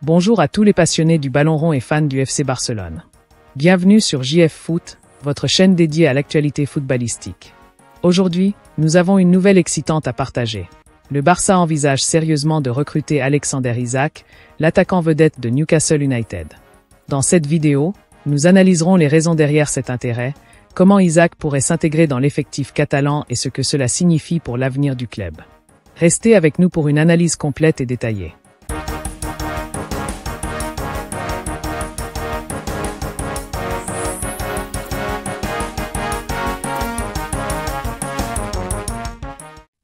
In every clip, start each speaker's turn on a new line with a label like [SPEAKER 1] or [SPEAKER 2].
[SPEAKER 1] Bonjour à tous les passionnés du ballon rond et fans du FC Barcelone. Bienvenue sur JF Foot, votre chaîne dédiée à l'actualité footballistique. Aujourd'hui, nous avons une nouvelle excitante à partager. Le Barça envisage sérieusement de recruter Alexander Isak, l'attaquant vedette de Newcastle United. Dans cette vidéo, nous analyserons les raisons derrière cet intérêt, comment Isak pourrait s'intégrer dans l'effectif catalan et ce que cela signifie pour l'avenir du club. Restez avec nous pour une analyse complète et détaillée.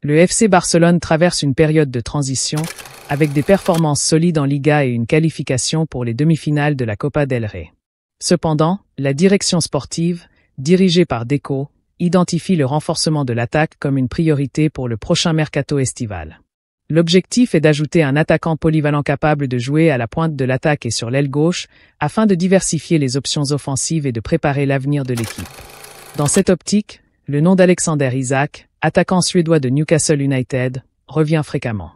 [SPEAKER 1] Le FC Barcelone traverse une période de transition, avec des performances solides en Liga et une qualification pour les demi-finales de la Copa del Rey. Cependant, la direction sportive, dirigée par Deco, identifie le renforcement de l'attaque comme une priorité pour le prochain mercato estival. L'objectif est d'ajouter un attaquant polyvalent capable de jouer à la pointe de l'attaque et sur l'aile gauche, afin de diversifier les options offensives et de préparer l'avenir de l'équipe. Dans cette optique, le nom d'Alexander Isak, attaquant suédois de Newcastle United, revient fréquemment.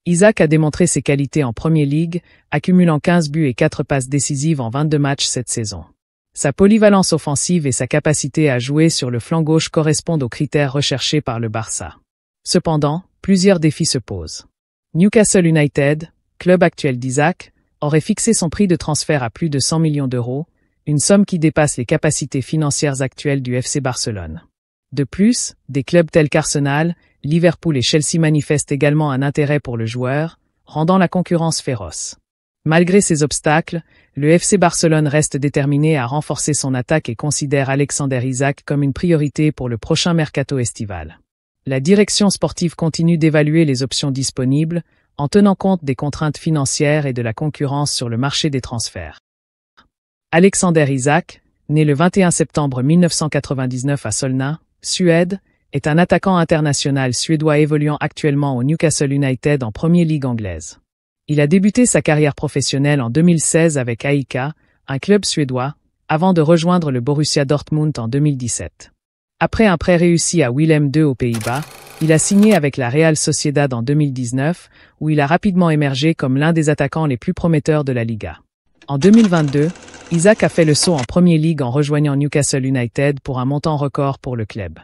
[SPEAKER 1] Isak a démontré ses qualités en Premier League, accumulant 15 buts et 4 passes décisives en 22 matchs cette saison. Sa polyvalence offensive et sa capacité à jouer sur le flanc gauche correspondent aux critères recherchés par le Barça. Cependant, plusieurs défis se posent. Newcastle United, club actuel d'Isak, aurait fixé son prix de transfert à plus de 100 millions d'euros, une somme qui dépasse les capacités financières actuelles du FC Barcelone. De plus, des clubs tels qu'Arsenal, Liverpool et Chelsea manifestent également un intérêt pour le joueur, rendant la concurrence féroce. Malgré ces obstacles, le FC Barcelone reste déterminé à renforcer son attaque et considère Alexander Isak comme une priorité pour le prochain mercato estival. La direction sportive continue d'évaluer les options disponibles, en tenant compte des contraintes financières et de la concurrence sur le marché des transferts. Alexander Isak, né le 21 septembre 1999 à Solna, Suède, est un attaquant international suédois évoluant actuellement au Newcastle United en Premier League anglaise. Il a débuté sa carrière professionnelle en 2016 avec AIK, un club suédois, avant de rejoindre le Borussia Dortmund en 2017. Après un prêt réussi à Willem II aux Pays-Bas, il a signé avec la Real Sociedad en 2019, où il a rapidement émergé comme l'un des attaquants les plus prometteurs de la Liga. En 2022, Isak a fait le saut en Premier League en rejoignant Newcastle United pour un montant record pour le club.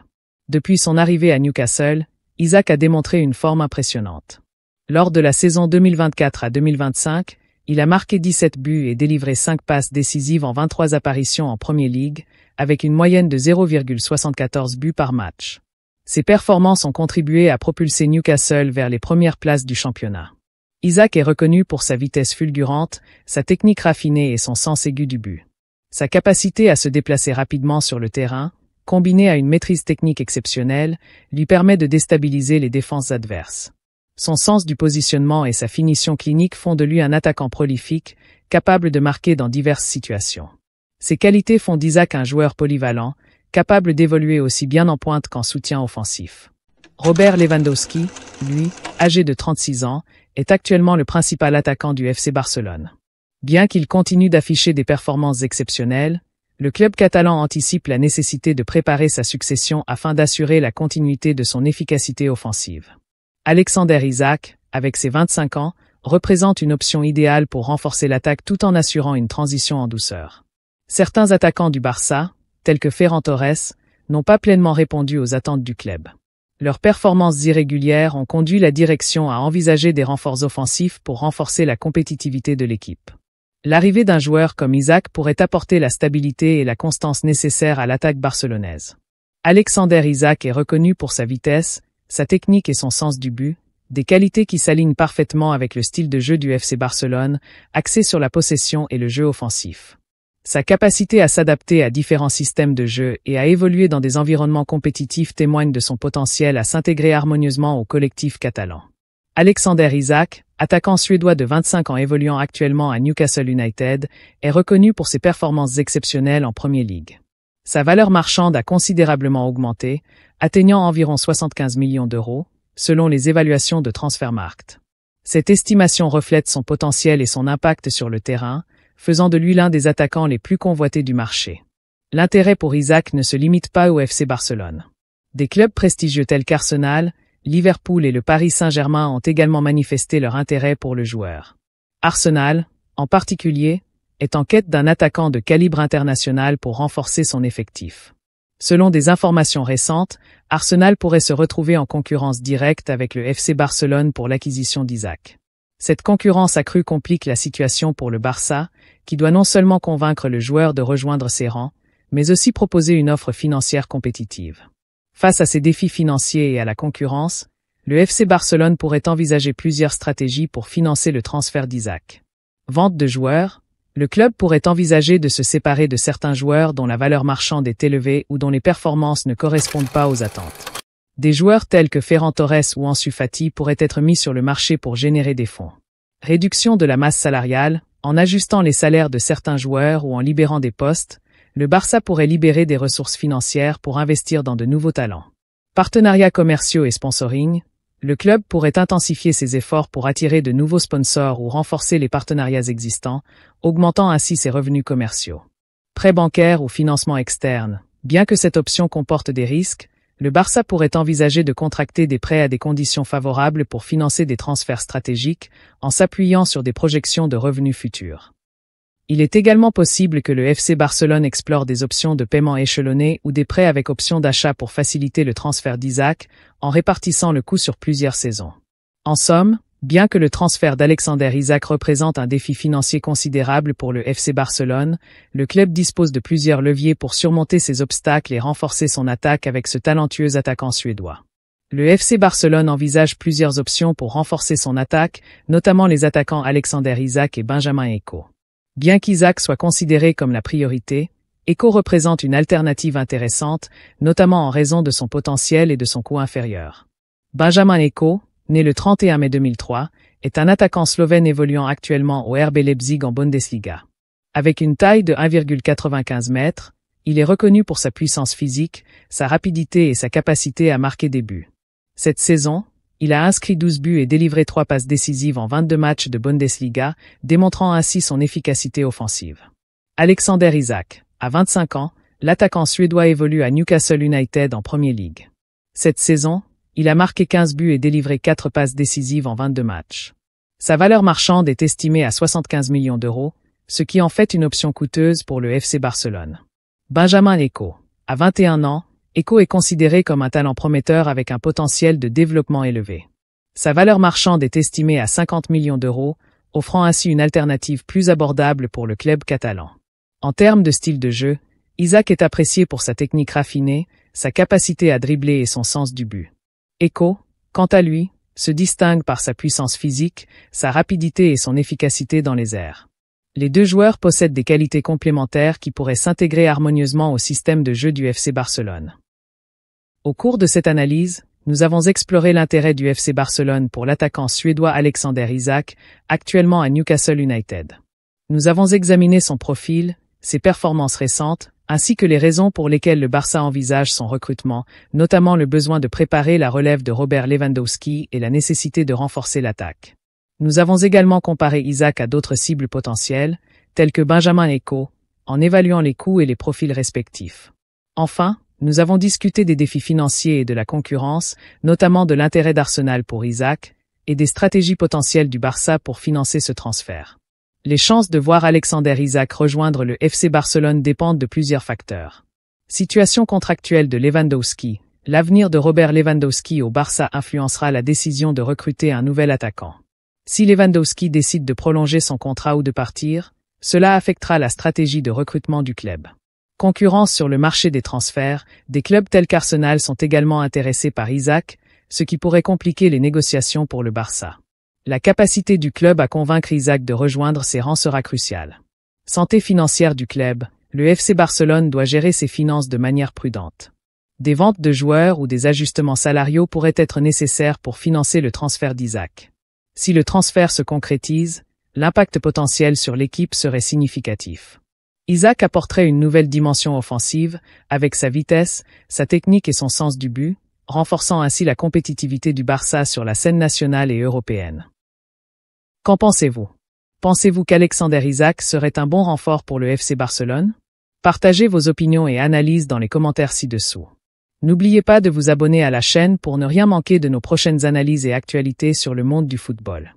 [SPEAKER 1] Depuis son arrivée à Newcastle, Isak a démontré une forme impressionnante. Lors de la saison 2024 à 2025, il a marqué 17 buts et délivré 5 passes décisives en 23 apparitions en Premier League, avec une moyenne de 0,74 buts par match. Ses performances ont contribué à propulser Newcastle vers les premières places du championnat. Isak est reconnu pour sa vitesse fulgurante, sa technique raffinée et son sens aigu du but. Sa capacité à se déplacer rapidement sur le terrain, combinée à une maîtrise technique exceptionnelle, lui permet de déstabiliser les défenses adverses. Son sens du positionnement et sa finition clinique font de lui un attaquant prolifique, capable de marquer dans diverses situations. Ces qualités font d'Isak un joueur polyvalent, capable d'évoluer aussi bien en pointe qu'en soutien offensif. Robert Lewandowski, lui, âgé de 36 ans, est actuellement le principal attaquant du FC Barcelone. Bien qu'il continue d'afficher des performances exceptionnelles, le club catalan anticipe la nécessité de préparer sa succession afin d'assurer la continuité de son efficacité offensive. Alexander Isak, avec ses 25 ans, représente une option idéale pour renforcer l'attaque tout en assurant une transition en douceur. Certains attaquants du Barça, tels que Ferran Torres, n'ont pas pleinement répondu aux attentes du club. Leurs performances irrégulières ont conduit la direction à envisager des renforts offensifs pour renforcer la compétitivité de l'équipe. L'arrivée d'un joueur comme Isak pourrait apporter la stabilité et la constance nécessaires à l'attaque barcelonaise. Alexander Isak est reconnu pour sa vitesse, sa technique et son sens du but, des qualités qui s'alignent parfaitement avec le style de jeu du FC Barcelone, axé sur la possession et le jeu offensif. Sa capacité à s'adapter à différents systèmes de jeu et à évoluer dans des environnements compétitifs témoigne de son potentiel à s'intégrer harmonieusement au collectif catalan. Alexander Isak, attaquant suédois de 25 ans évoluant actuellement à Newcastle United, est reconnu pour ses performances exceptionnelles en Premier League. Sa valeur marchande a considérablement augmenté, atteignant environ 75 millions d'euros, selon les évaluations de Transfermarkt. Cette estimation reflète son potentiel et son impact sur le terrain, faisant de lui l'un des attaquants les plus convoités du marché. L'intérêt pour Isak ne se limite pas au FC Barcelone. Des clubs prestigieux tels qu'Arsenal, Liverpool et le Paris Saint-Germain ont également manifesté leur intérêt pour le joueur. Arsenal, en particulier, est en quête d'un attaquant de calibre international pour renforcer son effectif. Selon des informations récentes, Arsenal pourrait se retrouver en concurrence directe avec le FC Barcelone pour l'acquisition d'Isaac. Cette concurrence accrue complique la situation pour le Barça, qui doit non seulement convaincre le joueur de rejoindre ses rangs, mais aussi proposer une offre financière compétitive. Face à ces défis financiers et à la concurrence, le FC Barcelone pourrait envisager plusieurs stratégies pour financer le transfert d'Isaac. Vente de joueurs. Le club pourrait envisager de se séparer de certains joueurs dont la valeur marchande est élevée ou dont les performances ne correspondent pas aux attentes. Des joueurs tels que Ferran Torres ou Ansu Fati pourraient être mis sur le marché pour générer des fonds. Réduction de la masse salariale. En ajustant les salaires de certains joueurs ou en libérant des postes, le Barça pourrait libérer des ressources financières pour investir dans de nouveaux talents. Partenariats commerciaux et sponsoring. Le club pourrait intensifier ses efforts pour attirer de nouveaux sponsors ou renforcer les partenariats existants, augmentant ainsi ses revenus commerciaux. Prêts bancaires ou financement externe. Bien que cette option comporte des risques, le Barça pourrait envisager de contracter des prêts à des conditions favorables pour financer des transferts stratégiques, en s'appuyant sur des projections de revenus futurs. Il est également possible que le FC Barcelone explore des options de paiement échelonnées ou des prêts avec option d'achat pour faciliter le transfert d'Isaac, en répartissant le coût sur plusieurs saisons. En somme, bien que le transfert d'Alexander Isak représente un défi financier considérable pour le FC Barcelone, le club dispose de plusieurs leviers pour surmonter ces obstacles et renforcer son attaque avec ce talentueux attaquant suédois. Le FC Barcelone envisage plusieurs options pour renforcer son attaque, notamment les attaquants Alexander Isak et Benjamin Eko. Bien qu'Isaac soit considéré comme la priorité, Eko représente une alternative intéressante, notamment en raison de son potentiel et de son coût inférieur. Benjamin Eko, né le 31 mai 2003, est un attaquant slovène évoluant actuellement au RB Leipzig en Bundesliga. Avec une taille de 1,95 m, il est reconnu pour sa puissance physique, sa rapidité et sa capacité à marquer des buts. Cette saison, il a inscrit 12 buts et délivré 3 passes décisives en 22 matchs de Bundesliga, démontrant ainsi son efficacité offensive. Alexander Isak, à 25 ans, l'attaquant suédois évolue à Newcastle United en Premier League. Cette saison, il a marqué 15 buts et délivré 4 passes décisives en 22 matchs. Sa valeur marchande est estimée à 75 millions d'euros, ce qui en fait une option coûteuse pour le FC Barcelone. Benjamin Eko, à 21 ans, Eko est considéré comme un talent prometteur avec un potentiel de développement élevé. Sa valeur marchande est estimée à 50 millions d'euros, offrant ainsi une alternative plus abordable pour le club catalan. En termes de style de jeu, Isak est apprécié pour sa technique raffinée, sa capacité à dribbler et son sens du but. Eko, quant à lui, se distingue par sa puissance physique, sa rapidité et son efficacité dans les airs. Les deux joueurs possèdent des qualités complémentaires qui pourraient s'intégrer harmonieusement au système de jeu du FC Barcelone. Au cours de cette analyse, nous avons exploré l'intérêt du FC Barcelone pour l'attaquant suédois Alexander Isak, actuellement à Newcastle United. Nous avons examiné son profil, ses performances récentes, ainsi que les raisons pour lesquelles le Barça envisage son recrutement, notamment le besoin de préparer la relève de Robert Lewandowski et la nécessité de renforcer l'attaque. Nous avons également comparé Isak à d'autres cibles potentielles, telles que Benjamin Eko, en évaluant les coûts et les profils respectifs. Enfin, nous avons discuté des défis financiers et de la concurrence, notamment de l'intérêt d'Arsenal pour Isak, et des stratégies potentielles du Barça pour financer ce transfert. Les chances de voir Alexander Isak rejoindre le FC Barcelone dépendent de plusieurs facteurs. Situation contractuelle de Lewandowski. L'avenir de Robert Lewandowski au Barça influencera la décision de recruter un nouvel attaquant. Si Lewandowski décide de prolonger son contrat ou de partir, cela affectera la stratégie de recrutement du club. Concurrence sur le marché des transferts, des clubs tels qu'Arsenal sont également intéressés par Isak, ce qui pourrait compliquer les négociations pour le Barça. La capacité du club à convaincre Isak de rejoindre ses rangs sera cruciale. Santé financière du club, le FC Barcelone doit gérer ses finances de manière prudente. Des ventes de joueurs ou des ajustements salariaux pourraient être nécessaires pour financer le transfert d'Isak. Si le transfert se concrétise, l'impact potentiel sur l'équipe serait significatif. Isak apporterait une nouvelle dimension offensive, avec sa vitesse, sa technique et son sens du but, renforçant ainsi la compétitivité du Barça sur la scène nationale et européenne. Qu'en pensez-vous? Pensez-vous qu'Alexander Isak serait un bon renfort pour le FC Barcelone? Partagez vos opinions et analyses dans les commentaires ci-dessous. N'oubliez pas de vous abonner à la chaîne pour ne rien manquer de nos prochaines analyses et actualités sur le monde du football.